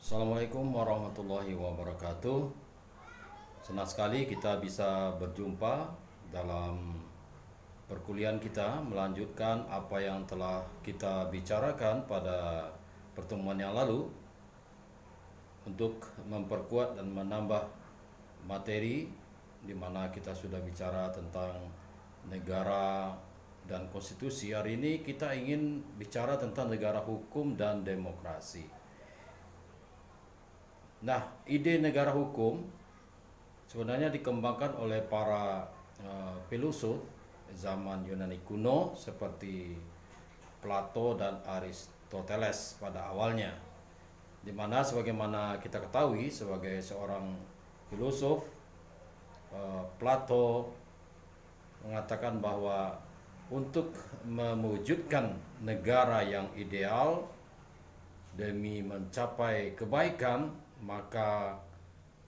Assalamualaikum warahmatullahi wabarakatuh. Senang sekali kita bisa berjumpa dalam perkuliahan kita, melanjutkan apa yang telah kita bicarakan pada pertemuan yang lalu untuk memperkuat dan menambah materi di mana kita sudah bicara tentang negara dan konstitusi. Hari ini kita ingin bicara tentang negara hukum dan demokrasi. Nah, ide negara hukum sebenarnya dikembangkan oleh para filosof zaman Yunani kuno seperti Plato dan Aristoteles pada awalnya. Di mana sebagaimana kita ketahui sebagai seorang filosof, Plato mengatakan bahwa untuk mewujudkan negara yang ideal demi mencapai kebaikan, maka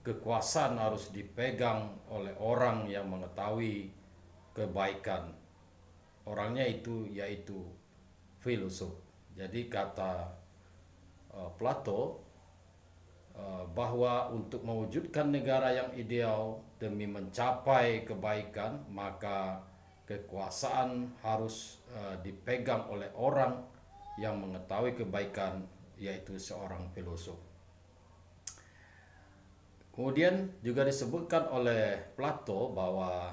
kekuasaan harus dipegang oleh orang yang mengetahui kebaikan. Orangnya itu yaitu filosof. Jadi kata Plato bahwa untuk mewujudkan negara yang ideal demi mencapai kebaikan, maka kekuasaan harus dipegang oleh orang yang mengetahui kebaikan, yaitu seorang filosof. Kemudian juga disebutkan oleh Plato bahwa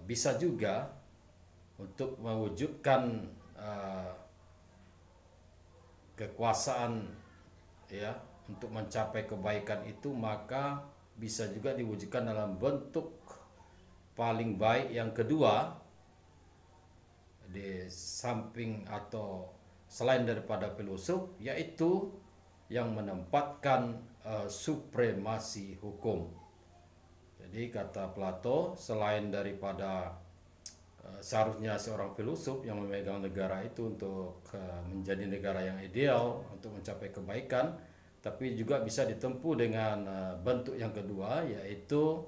bisa juga untuk mewujudkan kekuasaan, ya, untuk mencapai kebaikan itu, maka bisa juga diwujudkan dalam bentuk paling baik yang kedua, di samping atau selain daripada filosof, yaitu yang menempatkan supremasi hukum. Jadi kata Plato, selain daripada seharusnya seorang filosof yang memegang negara itu untuk menjadi negara yang ideal, untuk mencapai kebaikan, tapi juga bisa ditempuh dengan bentuk yang kedua, yaitu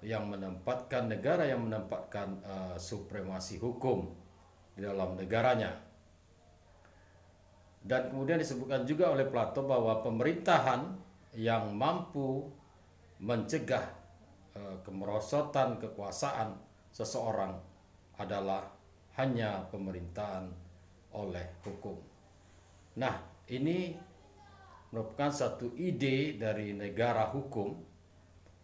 yang menempatkan negara yang menempatkan supremasi hukum di dalam negaranya. Dan kemudian disebutkan juga oleh Plato bahwa pemerintahan yang mampu mencegah kemerosotan kekuasaan seseorang adalah hanya pemerintahan oleh hukum. Nah, ini merupakan satu ide dari negara hukum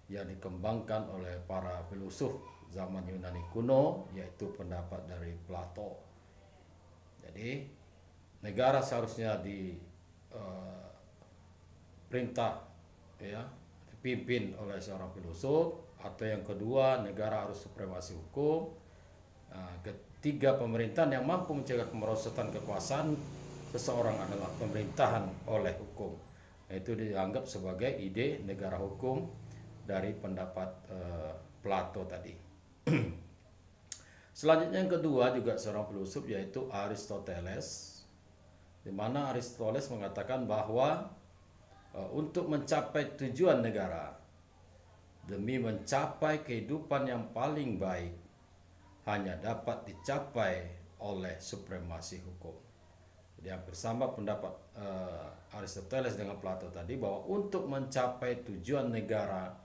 yang dikembangkan oleh para filosof zaman Yunani kuno, yaitu pendapat dari Plato. Jadi negara seharusnya diperintah, ya, dipimpin oleh seorang filosof, atau yang kedua negara harus supremasi hukum. Ketiga, pemerintahan yang mampu mencegah kemerosotan kekuasaan seseorang adalah pemerintahan oleh hukum. Itu dianggap sebagai ide negara hukum dari pendapat Plato tadi. Selanjutnya yang kedua juga seorang filosof, yaitu Aristoteles, di mana Aristoteles mengatakan bahwa untuk mencapai tujuan negara demi mencapai kehidupan yang paling baik hanya dapat dicapai oleh supremasi hukum. Jadi hampir sama pendapat Aristoteles dengan Plato tadi, bahwa untuk mencapai tujuan negara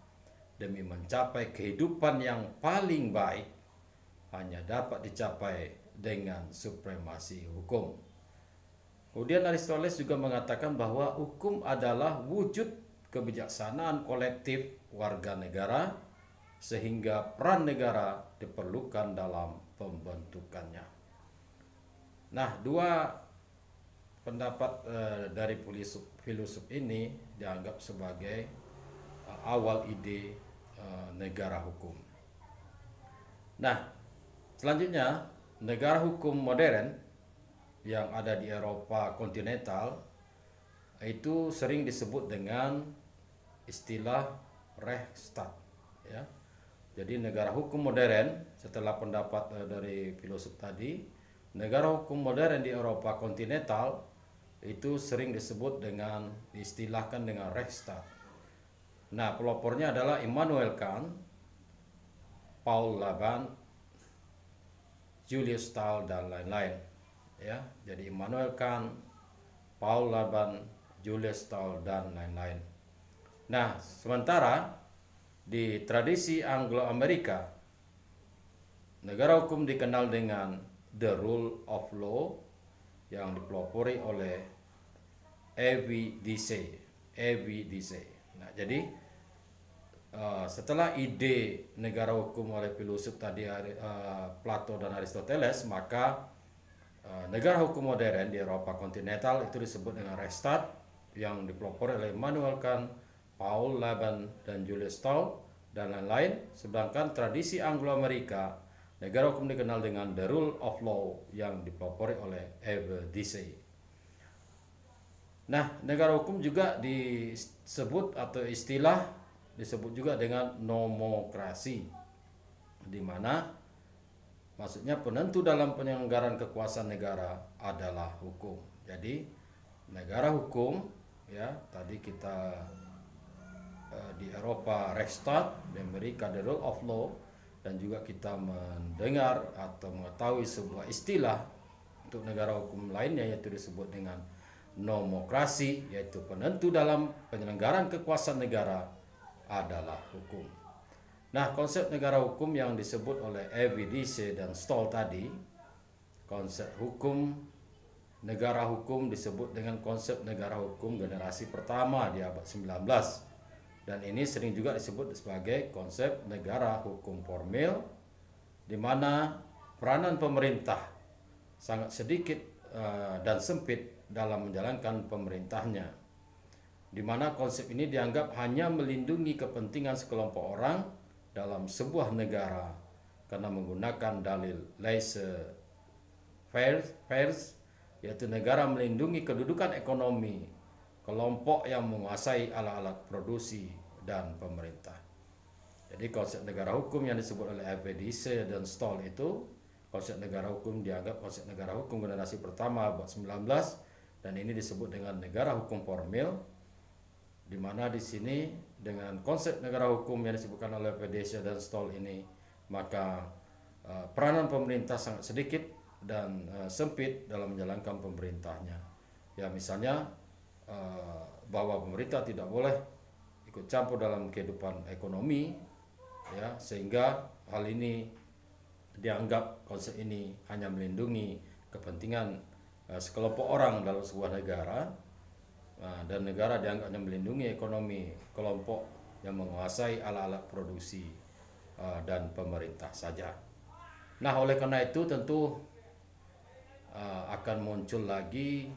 demi mencapai kehidupan yang paling baik hanya dapat dicapai dengan supremasi hukum. Kemudian Aristoteles juga mengatakan bahwa hukum adalah wujud kebijaksanaan kolektif warga negara, sehingga peran negara diperlukan dalam pembentukannya. Nah, dua pendapat dari filosof ini dianggap sebagai awal ide negara hukum. Nah, selanjutnya negara hukum modern yang ada di Eropa kontinental itu sering disebut dengan istilah Rechtsstaat, ya. Jadi negara hukum modern, setelah pendapat dari filosof tadi, negara hukum modern di Eropa kontinental itu sering disebut dengan, diistilahkan dengan Rechtsstaat. Nah, pelopornya adalah Immanuel Kant, Paul Laban, Julius Stahl, dan lain-lain, ya. Jadi Immanuel Kant, Paul Laban, Julius Stall, dan lain-lain. Nah, sementara di tradisi Anglo-Amerika, negara hukum dikenal dengan the rule of law yang dipelopori oleh A.V. Dicey. Nah, jadi setelah ide negara hukum oleh filosof tadi Plato dan Aristoteles, maka negara hukum modern di Eropa kontinental itu disebut dengan Rechtsstaat yang dipelopori oleh Immanuel Kant, Paul Laban, dan Julius Stall, dan lain-lain. Sedangkan tradisi Anglo-Amerika, negara hukum dikenal dengan the rule of law yang dipelopori oleh A.V. Dicey. Nah, negara hukum juga disebut atau istilah disebut juga dengan nomokrasi, di mana maksudnya penentu dalam penyelenggaraan kekuasaan negara adalah hukum. Jadi negara hukum, ya, tadi kita di Eropa Rechtsstaat, di Amerika the rule of law, dan juga kita mendengar atau mengetahui sebuah istilah untuk negara hukum lainnya yaitu disebut dengan nomokrasi, yaitu penentu dalam penyelenggaraan kekuasaan negara adalah hukum. Nah, konsep negara hukum yang disebut oleh A.V. Dicey dan Stall tadi, konsep hukum negara hukum disebut dengan konsep negara hukum generasi pertama di abad 19. Dan ini sering juga disebut sebagai konsep negara hukum formil, di mana peranan pemerintah sangat sedikit dan sempit dalam menjalankan pemerintahnya, di mana konsep ini dianggap hanya melindungi kepentingan sekelompok orang dalam sebuah negara karena menggunakan dalil laissez-faire, yaitu negara melindungi kedudukan ekonomi kelompok yang menguasai alat-alat produksi dan pemerintah. Jadi konsep negara hukum yang disebut oleh A.V. Dicey dan Stall itu, konsep negara hukum dianggap konsep negara hukum generasi pertama abad 19, dan ini disebut dengan negara hukum formil, di mana di sini dengan konsep negara hukum yang disebutkan oleh A.V. Dicey dan Stall ini, maka peranan pemerintah sangat sedikit dan sempit dalam menjalankan pemerintahnya. Ya, misalnya bahwa pemerintah tidak boleh ikut campur dalam kehidupan ekonomi, ya, sehingga hal ini dianggap konsep ini hanya melindungi kepentingan sekelompok orang dalam sebuah negara, dan negara dianggap hanya melindungi ekonomi kelompok yang menguasai alat-alat produksi dan pemerintah saja. Nah, oleh karena itu tentu akan muncul lagi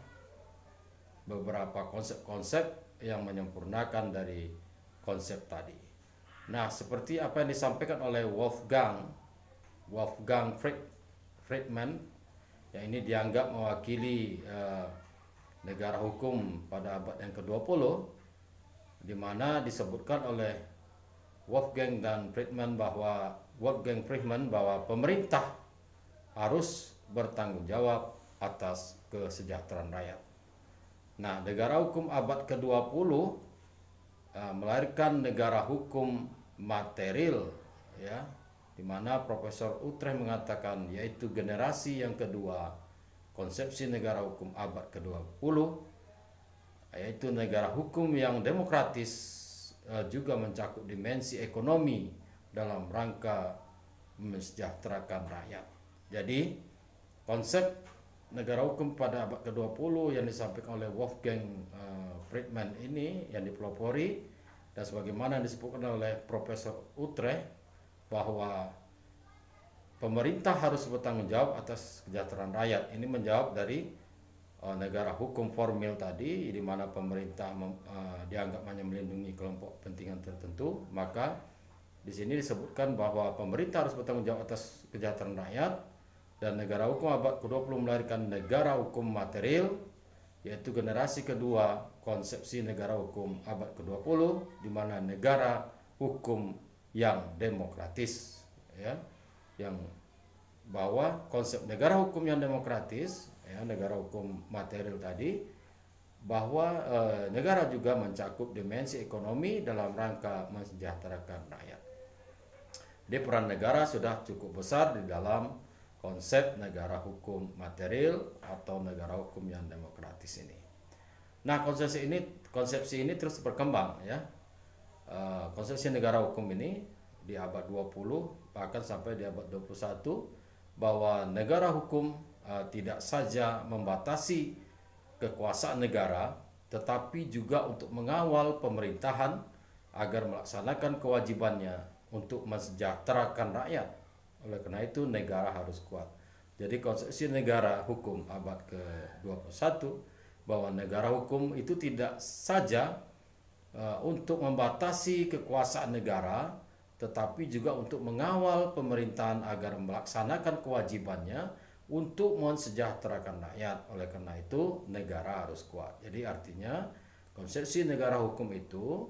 beberapa konsep-konsep yang menyempurnakan dari konsep tadi. Nah, seperti apa yang disampaikan oleh Wolfgang Friedman, yang ini dianggap mewakili negara hukum pada abad yang ke-20, di mana disebutkan oleh Wolfgang Friedman bahwa pemerintah harus bertanggung jawab atas kesejahteraan rakyat. Nah, negara hukum abad ke-20 melahirkan negara hukum material, ya, di mana Profesor Utrecht mengatakan yaitu generasi yang kedua konsepsi negara hukum abad ke-20, yaitu negara hukum yang demokratis, juga mencakup dimensi ekonomi dalam rangka mensejahterakan rakyat. Jadi konsep negara hukum pada abad ke-20 yang disampaikan oleh Wolfgang Friedman ini yang dipelopori dan sebagaimana disebutkan oleh Profesor Utrecht, bahwa pemerintah harus bertanggung jawab atas kesejahteraan rakyat. Ini menjawab dari negara hukum formil tadi, di mana pemerintah dianggap hanya melindungi kelompok kepentingan tertentu. Maka di sini disebutkan bahwa pemerintah harus bertanggung jawab atas kesejahteraan rakyat, dan negara hukum abad ke-20 melahirkan negara hukum material, yaitu generasi kedua konsepsi negara hukum abad ke-20, di mana negara hukum yang demokratis, ya, yang bahwa konsep negara hukum yang demokratis, ya, negara hukum material tadi, bahwa negara juga mencakup dimensi ekonomi dalam rangka mensejahterakan rakyat. Jadi peran negara sudah cukup besar di dalam konsep negara hukum material atau negara hukum yang demokratis ini. Nah, konsepsi ini terus berkembang ya. Konsepsi negara hukum ini di abad 20 bahkan sampai di abad 21 bahwa negara hukum tidak saja membatasi kekuasaan negara tetapi juga untuk mengawal pemerintahan agar melaksanakan kewajibannya untuk mensejahterakan rakyat. Oleh karena itu negara harus kuat. Jadi konsepsi negara hukum abad ke-21 bahwa negara hukum itu tidak saja untuk membatasi kekuasaan negara, tetapi juga untuk mengawal pemerintahan agar melaksanakan kewajibannya untuk mensejahterakan rakyat. Oleh karena itu, negara harus kuat. Jadi artinya, konsepsi negara hukum itu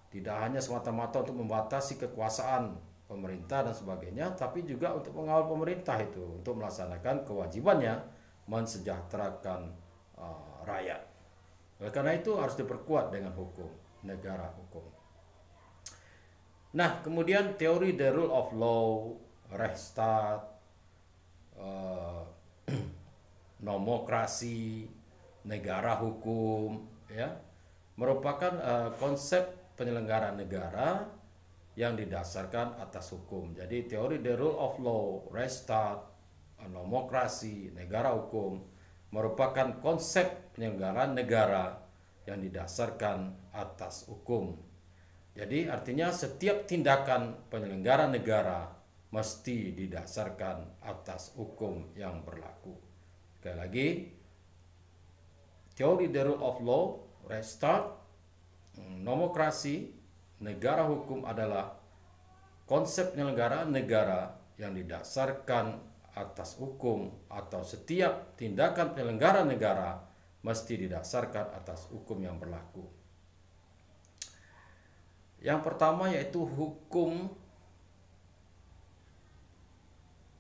tidak hanya semata-mata untuk membatasi kekuasaan pemerintah dan sebagainya, tapi juga untuk mengawal pemerintah itu, untuk melaksanakan kewajibannya mensejahterakan rakyat. Oleh karena itu harus diperkuat dengan hukum. Negara hukum. Nah, kemudian teori the rule of law, Rechtsstaat, nomokrasi, negara hukum, ya, merupakan konsep penyelenggaraan negara yang didasarkan atas hukum. Jadi teori the rule of law, Rechtsstaat, nomokrasi, negara hukum merupakan konsep penyelenggaraan negara yang didasarkan atas hukum. Jadi artinya setiap tindakan penyelenggara negara mesti didasarkan atas hukum yang berlaku. Sekali lagi, teori the rule of law, Rechtsstaat, nomokrasi, negara hukum adalah konsep penyelenggaraan negara yang didasarkan atas hukum, atau setiap tindakan penyelenggara negara mesti didasarkan atas hukum yang berlaku. Yang pertama yaitu hukum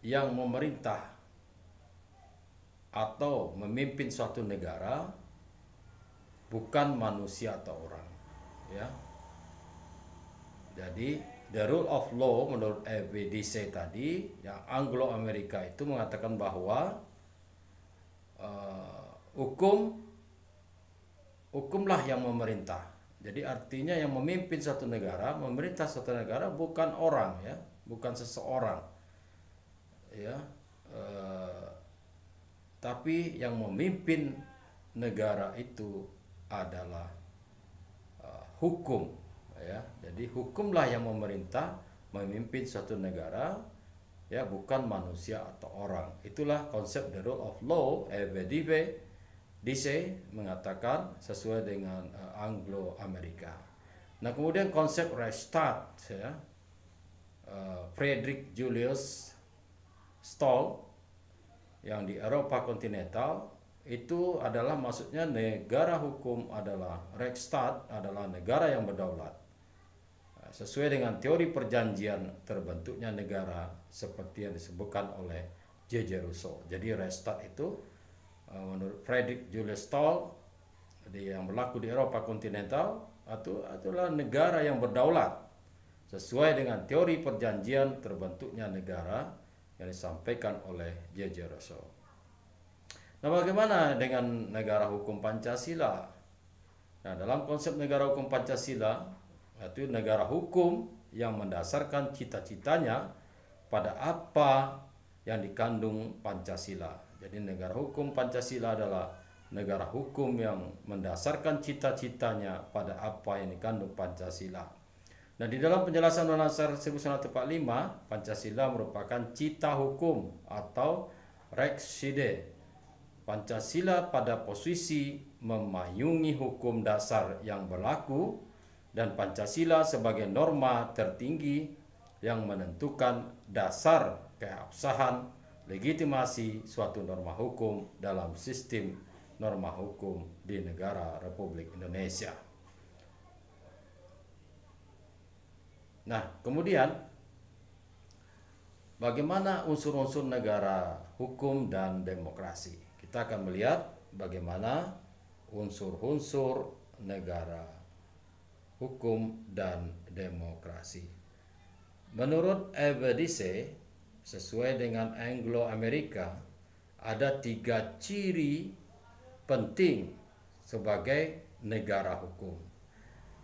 yang memerintah atau memimpin suatu negara bukan manusia atau orang, ya. Jadi the rule of law menurut EVDC tadi yang Anglo-Amerika itu mengatakan bahwa hukumlah yang memerintah. Jadi artinya yang memimpin suatu negara, memerintah suatu negara bukan orang, ya, bukan seseorang, ya, tapi yang memimpin negara itu adalah hukum, ya. Jadi hukumlah yang memerintah, memimpin suatu negara, ya, bukan manusia atau orang. Itulah konsep the rule of law. DC mengatakan sesuai dengan Anglo-Amerika. Nah, kemudian konsep Rechtsstaat, ya, Friedrich Julius Stoll yang di Eropa kontinental itu adalah maksudnya negara hukum adalah Rechtsstaat adalah negara yang berdaulat. Sesuai dengan teori perjanjian terbentuknya negara seperti yang disebutkan oleh J.J. Rousseau. Jadi Rechtsstaat itu menurut Friedrich Julius Stoll yang berlaku di Eropa kontinental itu adalah negara yang berdaulat sesuai dengan teori perjanjian terbentuknya negara yang disampaikan oleh J.J. Rousseau. Nah, bagaimana dengan negara hukum Pancasila? Nah, dalam konsep negara hukum Pancasila, yaitu negara hukum yang mendasarkan cita-citanya pada apa yang dikandung Pancasila. Jadi negara hukum Pancasila adalah negara hukum yang mendasarkan cita-citanya pada apa yang dikandung Pancasila. Nah, di dalam penjelasan Undang-Undang 1945, Pancasila merupakan cita hukum atau Rechtside. Pancasila pada posisi memayungi hukum dasar yang berlaku dan Pancasila sebagai norma tertinggi yang menentukan dasar keabsahan legitimasi suatu norma hukum dalam sistem norma hukum di negara Republik Indonesia. Nah, kemudian bagaimana unsur-unsur negara hukum dan demokrasi? Kita akan melihat bagaimana unsur-unsur negara hukum dan demokrasi. Menurut EVDC, sesuai dengan Anglo-Amerika, ada 3 ciri penting sebagai negara hukum.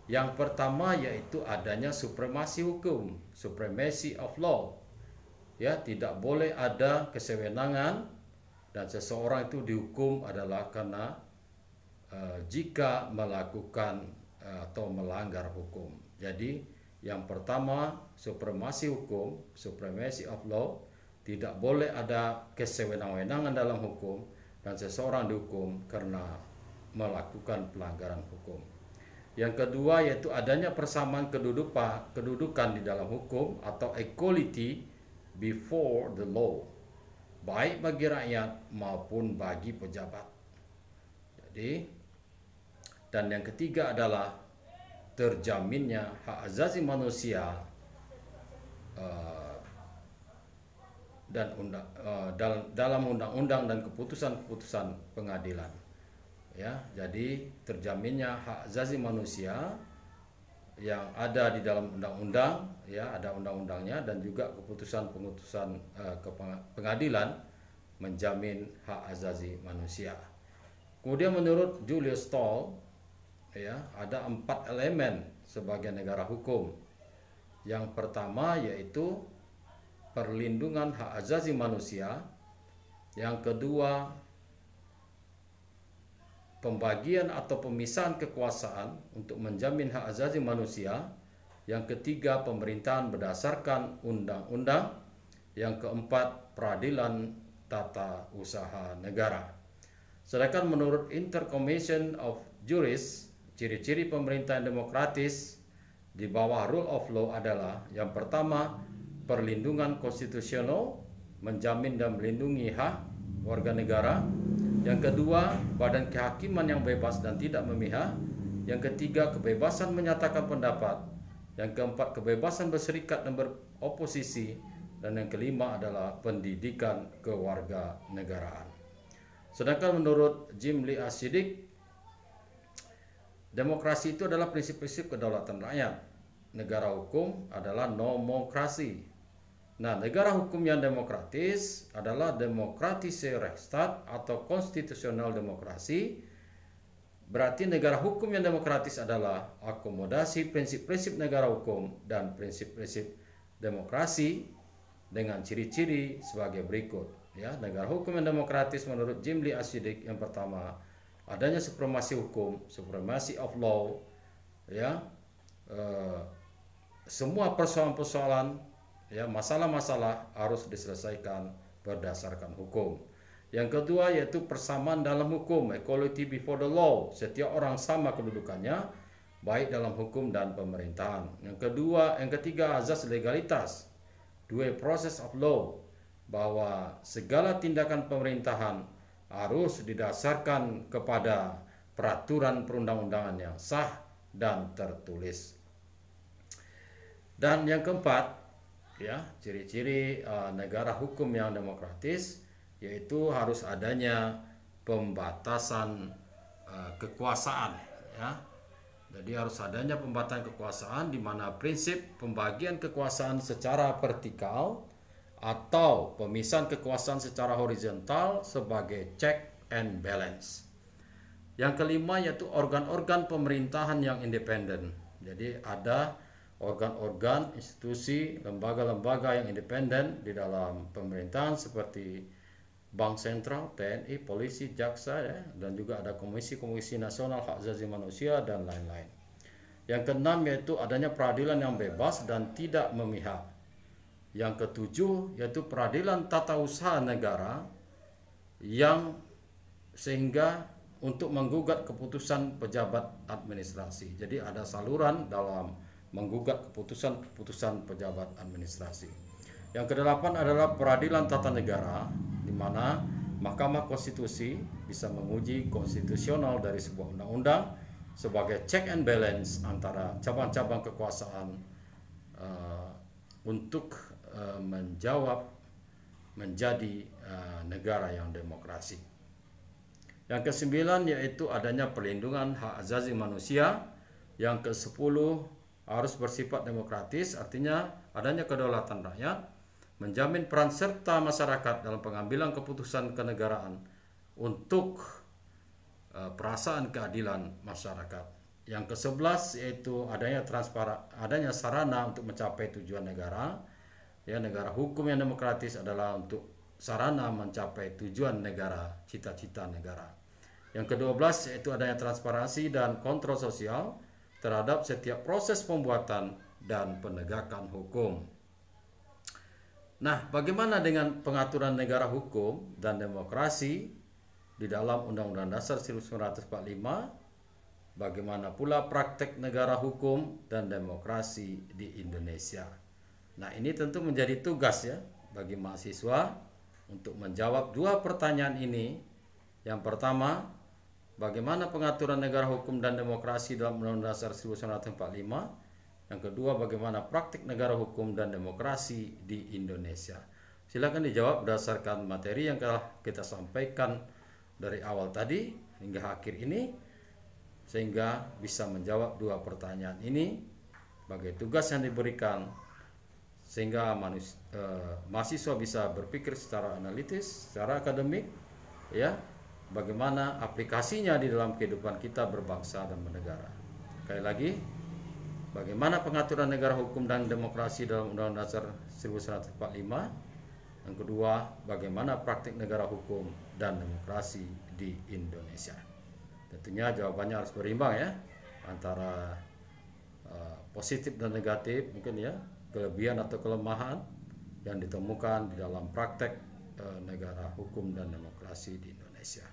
Yang pertama yaitu adanya supremasi hukum, supremacy of law. Ya, tidak boleh ada kesewenangan dan seseorang itu dihukum adalah karena jika melakukan atau melanggar hukum. Jadi yang pertama supremasi hukum, supremacy of law, tidak boleh ada kesewenang-wenangan dalam hukum dan seseorang dihukum karena melakukan pelanggaran hukum. Yang kedua yaitu adanya persamaan kedudukan di dalam hukum atau equality before the law, baik bagi rakyat maupun bagi pejabat. Jadi, dan yang ketiga adalah terjaminnya hak asasi manusia dan dalam undang-undang dan keputusan-keputusan pengadilan. Ya, jadi terjaminnya hak asasi manusia yang ada di dalam undang-undang, ya ada undang-undangnya, dan juga keputusan-keputusan pengadilan menjamin hak asasi manusia. Kemudian menurut Julius Stall, ya ada 4 elemen sebagai negara hukum. Yang pertama yaitu perlindungan hak asasi manusia. Yang kedua, pembagian atau pemisahan kekuasaan untuk menjamin hak asasi manusia. Yang ketiga, pemerintahan berdasarkan undang-undang. Yang keempat, peradilan tata usaha negara. Sedangkan menurut Intercommission of Jurists, ciri-ciri pemerintahan demokratis di bawah rule of law adalah yang pertama, perlindungan konstitusional, menjamin dan melindungi hak warga negara. Yang kedua, badan kehakiman yang bebas dan tidak memihak. Yang ketiga, kebebasan menyatakan pendapat. Yang keempat, kebebasan berserikat dan beroposisi. Dan yang kelima adalah pendidikan kewarganegaraan. Sedangkan menurut Jim Lee Asidik, demokrasi itu adalah prinsip-prinsip kedaulatan rakyat. Negara hukum adalah nomokrasi. Nah, negara hukum yang demokratis adalah demokratische Rechtsstaat atau konstitusional demokrasi. Berarti negara hukum yang demokratis adalah akomodasi prinsip-prinsip negara hukum dan prinsip-prinsip demokrasi dengan ciri-ciri sebagai berikut. Ya, negara hukum yang demokratis menurut Jim Lee Asidik, yang pertama, adanya supremasi hukum, supremacy of law. Ya, semua persoalan-persoalan, ya masalah-masalah harus diselesaikan berdasarkan hukum. Yang kedua yaitu persamaan dalam hukum, equality before the law. Setiap orang sama kedudukannya baik dalam hukum dan pemerintahan. Yang ketiga azas legalitas, due process of law, bahwa segala tindakan pemerintahan harus didasarkan kepada peraturan perundang-undangan yang sah dan tertulis. Dan yang keempat, ya ciri-ciri negara hukum yang demokratis yaitu harus adanya pembatasan kekuasaan, ya. Jadi harus adanya pembatasan kekuasaan di mana prinsip pembagian kekuasaan secara vertikal atau pemisahan kekuasaan secara horizontal sebagai check and balance. Yang kelima yaitu organ-organ pemerintahan yang independen. Jadi ada organ-organ, institusi, lembaga-lembaga yang independen di dalam pemerintahan seperti Bank Sentral, TNI, Polisi, Jaksa, ya, dan juga ada Komisi-Komisi Nasional Hak Asasi Manusia dan lain-lain. Yang keenam yaitu adanya peradilan yang bebas dan tidak memihak. Yang ketujuh yaitu peradilan tata usaha negara yang sehingga untuk menggugat keputusan pejabat administrasi. Jadi ada saluran dalam menggugat keputusan-keputusan pejabat administrasi. Yang kedelapan adalah peradilan tata negara, di mana Mahkamah Konstitusi bisa menguji konstitusional dari sebuah undang-undang sebagai check and balance antara cabang-cabang kekuasaan untuk menjawab menjadi negara yang demokrasi. Yang kesembilan yaitu adanya perlindungan hak asasi manusia. Yang ke-10 harus bersifat demokratis, artinya adanya kedaulatan rakyat, menjamin peran serta masyarakat dalam pengambilan keputusan kenegaraan untuk perasaan keadilan masyarakat. Yang ke-11 yaitu adanya sarana untuk mencapai tujuan negara. Ya, negara hukum yang demokratis adalah untuk sarana mencapai tujuan negara, cita-cita negara. Yang ke-12 yaitu adanya transparansi dan kontrol sosial terhadap setiap proses pembuatan dan penegakan hukum. Nah, bagaimana dengan pengaturan negara hukum dan demokrasi di dalam Undang-Undang Dasar 1945? Bagaimana pula praktek negara hukum dan demokrasi di Indonesia? Nah, ini tentu menjadi tugas ya bagi mahasiswa untuk menjawab dua pertanyaan ini. Yang pertama, bagaimana pengaturan negara hukum dan demokrasi dalam Undang-Undang Dasar 1945? Yang kedua, bagaimana praktik negara hukum dan demokrasi di Indonesia? Silakan dijawab berdasarkan materi yang telah kita sampaikan dari awal tadi hingga akhir ini, sehingga bisa menjawab dua pertanyaan ini sebagai tugas yang diberikan, sehingga mahasiswa bisa berpikir secara analitis, secara akademik, ya, bagaimana aplikasinya di dalam kehidupan kita berbangsa dan bernegara. Sekali lagi, bagaimana pengaturan negara hukum dan demokrasi dalam Undang-Undang Dasar 1945. Yang kedua, bagaimana praktik negara hukum dan demokrasi di Indonesia. Tentunya jawabannya harus berimbang ya, antara positif dan negatif, mungkin ya, kelebihan atau kelemahan yang ditemukan di dalam praktek negara hukum dan demokrasi di Indonesia.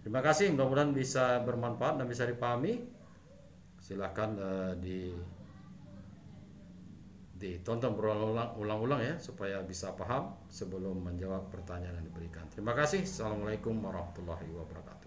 Terima kasih, mudah-mudahan bisa bermanfaat dan bisa dipahami. Silakan ditonton berulang-ulang ya, supaya bisa paham sebelum menjawab pertanyaan yang diberikan. Terima kasih. Assalamualaikum warahmatullahi wabarakatuh.